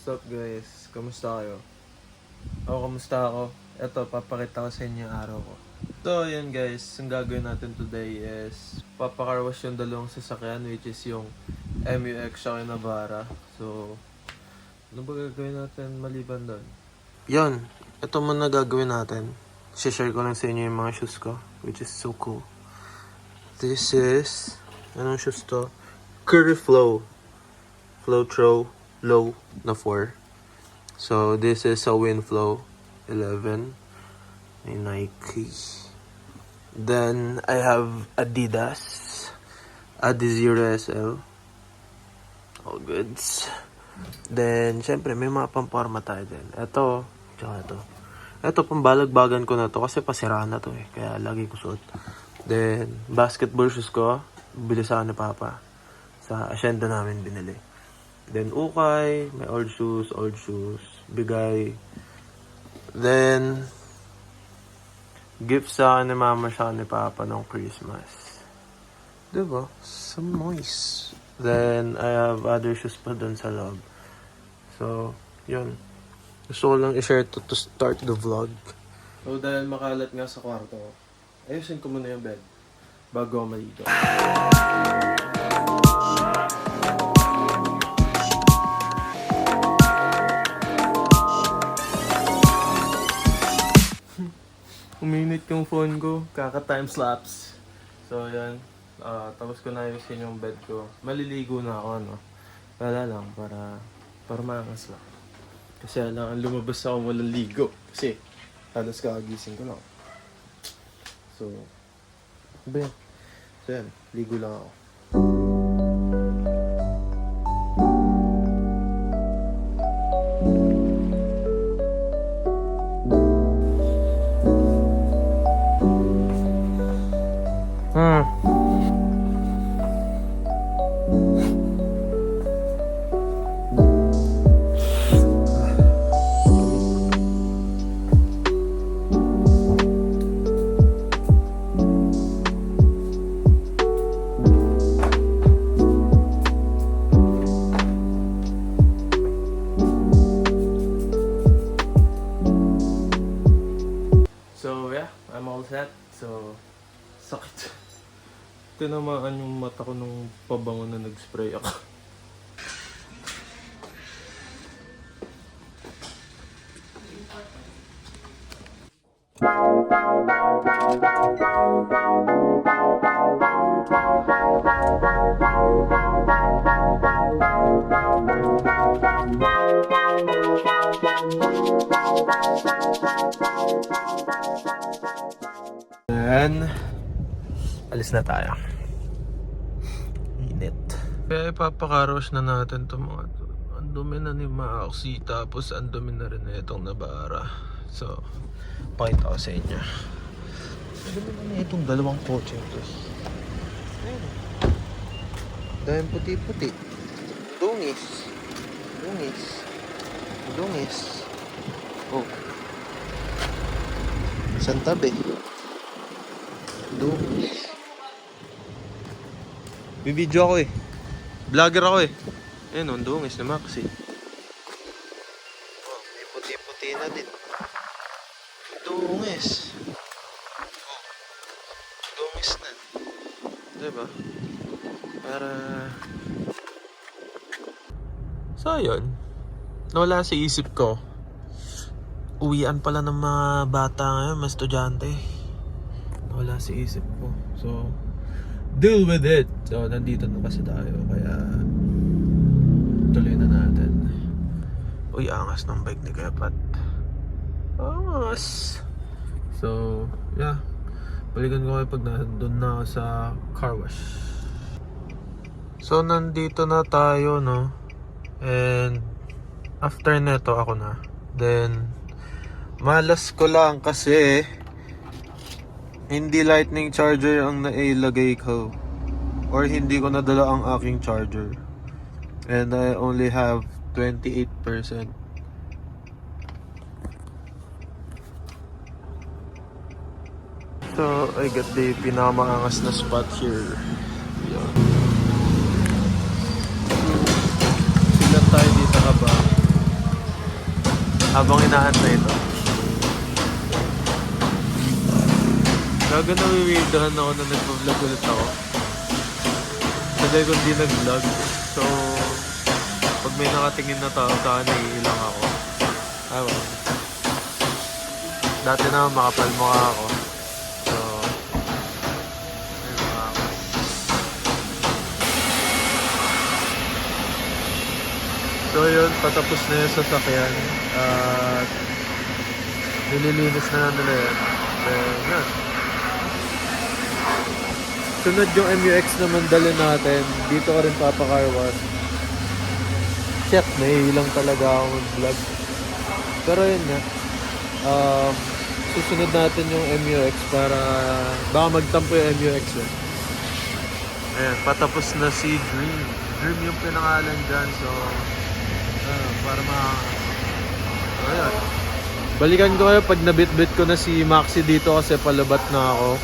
What's up guys? Kamusta kayo? Kamusta ako? Eto, papakita ko sa inyo yung araw ko. So, ayan guys, ang gagawin natin today is papakarwash yung dalawang sasakyan, which is yung MUX siya yung Navara. So, ano ba gagawin natin maliban doon? Yun, ito muna gagawin natin. Share ko lang sa inyo yung mga shoes ko, which is so cool. This is, anong shoes to? Curry Flow. Flow Throw Low na 4. So, this is a Winflow 11. May Nike. Then, I have Adidas. Adizero SL. All goods. Then, syempre, may mga pamporma tayo din. Ito, tsaka ito. Ito, pambalagbagan ko na to kasi pasira na to eh. Kaya lagi ko suot. Then, basketball shoes ko. Bilisan ni Papa. Sa asyenda namin binili. Then, ukay. May old shoes. Bigay. Then, gift sa ni Mama siya ni Papa ng Christmas. Diba? Some moist. Then, I have other shoes pa dun sa loob. So, yun. Gusto ko lang i-share to start the vlog. So, dahil makalat nga sa kwarto, ayusin ko muna yung bed bago ako maligo. Uminit yung phone ko, kaka-timelapse. So, yan. Tapos ko na ayusin yung bed ko. Maliligo na ako, ano. Wala lang, para maangas lang. Kasi alam, lumabas ako walang ligo. Kasi, halos kakagising ko lang. So, ba yan? So, yan. Ligo lang ako. So, yeah, I'm all set. So, sakit. Tinamaan yung mata ko nung pabango na nag-spray ako. Then, alis na tayo. Init. Kaya ipapakaros na natin itong mga to. Ang dumi na ni Maxi, tapos ang dumi na rin na itong Navara. So, pakita ko sa inyo. Ang dumi na itong dalawang kotse ito. Ayun. Dahil puti-puti. Dungis. Oh. Isang tabi. Dungis. Bibidyo ako eh. Vlogger ako eh. Ayun, ang dungis na Maxi. Oh, may puti-puti na din. Dungis. Oh. Dungis na. Diba? Para... So, yun. Nawala sa isip ko. Uwian pala ng mga bata ngayon, mga estudyante. Nawala sa isip ko. So, deal with it. So, nandito na kasi tayo. Kaya, tuloy na natin. Uy, angas ng bike ni Kapat. Angas. So, yeah. Balikan ko kayo pag nandun na ako sa car wash. So, nandito na tayo, no? And, after neto, ako na. Then, malas ko lang kasi hindi lightning charger ang nailagay ko. Or hindi ko nadala ang aking charger. And I only have 28%. So, I got the pinakamaangas na spot here. Yan. Silan tayo dito ka ba? habang inaantay ito. Gaga na wiwildahan ako na nagpa-vlog ulit ako. Tagal ko hindi nag-vlog. So, pag may nakatingin na tao, saka naiilang ako. Ewan. Dati na makapalmukha ako. So, ayun mga ako. So yun, patapos na yung sasakyan. At nililinis na nila yan. Then, yan. Sunod yung MUX naman dali natin. Dito ko rin papakarwas. Check, may ilang talaga ako mag-vlog. Pero yun nga. Susunod natin yung MUX para baka magtampo yung MUX eh. Ayan, patapos na si Dream. Dream yung pinangalan dyan. So, para ayan. Balikan ko kayo pag nabit-bit ko na si Maxi dito kasi palabat na ako.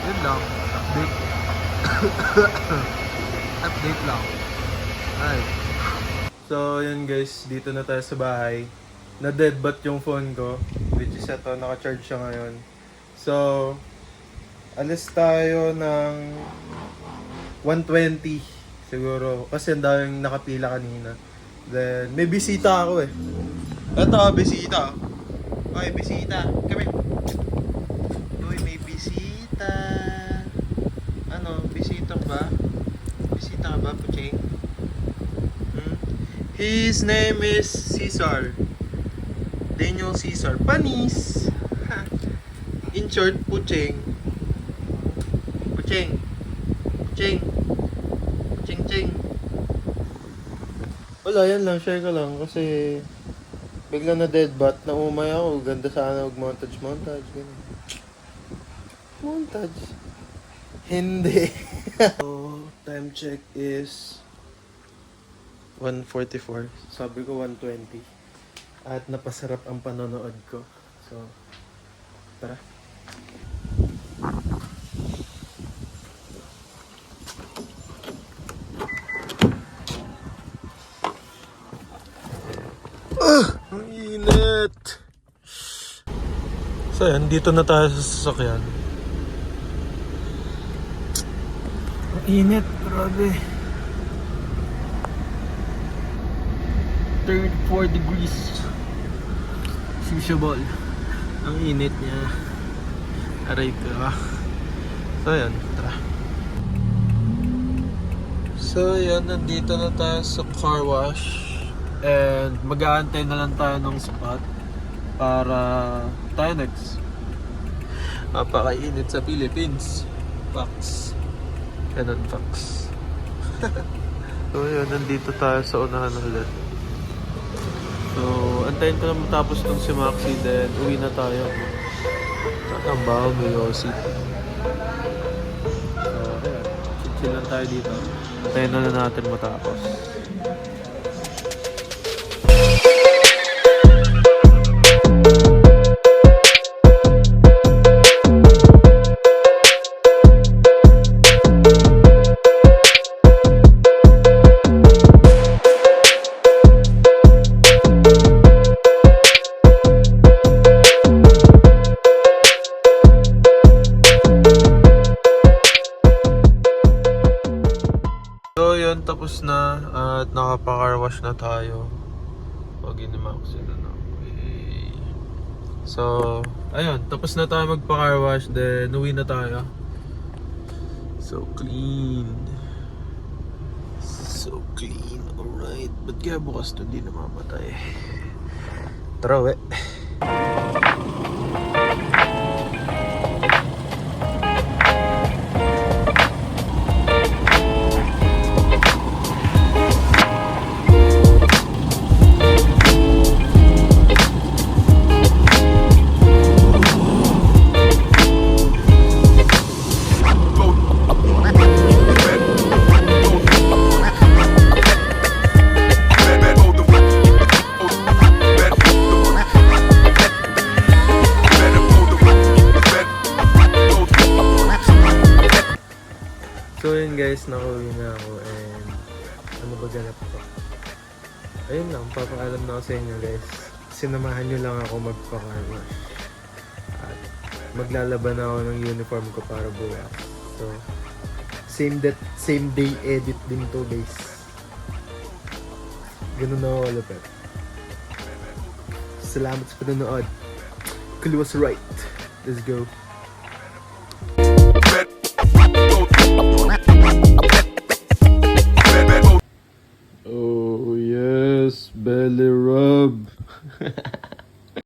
Yun lang. Update. Update lang. Alright. So, yun guys. Dito na tayo sa bahay. Na-deadbat yung phone ko. Which is ito. Naka-charge siya ngayon. So, alis tayo ng 1:20 siguro. Kasi ang daming nakapila kanina. Then, may bisita ako eh. Eto, bisita. Okay, bisita. Come here. Uy, may bisita. Ano, bisita ba? Bisita ka ba, Pucheng? His name is Cesar. Daniel Cesar. Panis! In short, Pucheng. Pucheng. Pucheng. Pucheng-cheng. Wala, yan lang. Share ko lang kasi biglang na deadbat. Naumay ako. Ganda sana mag-montage. Ganun. Montage. Hindi. So, time check is 1:44. Sabi ko 1:20. At napasarap ang panonood ko. So, tara. Ang init. So yan, dito na tayo sa sasakyan. Ang init, grabe. 34 degrees. Sushabol. Ang init niya. Aray ko. So yan, tara. So yan, nandito na tayo sa car wash. And mag-aantay na lang tayo ng spot para tayo next. Napakainit sa Philippines. Pax. Ganun, Pax. So yun, nandito tayo sa unahan ulit. So, antayin ko na matapos itong si Maxi, then uwi na tayo. Tatambaho, may yosi. So, ayan. Chill lang tayo dito. Antayin na natin matapos. Tapos na at nakapa-car wash na tayo. Pag inimak sila na. So, ayun, tapos na tayo magpa-car wash, then uwi na tayo. So clean. So clean, alright. Ba't kaya bukas to di namamatay? Tara, we. So yun guys, nakauwi na ako and ano ba ganap ko? Ayun lang, papaalam na ako sa inyo guys. sinamahan nyo lang ako magpa-car wash. At maglalaban ako ng uniform ko para bukas. So, same day edit din to guys. Ganun ako kalapit. Salamat sa panonood. Kulu was right. Let's go.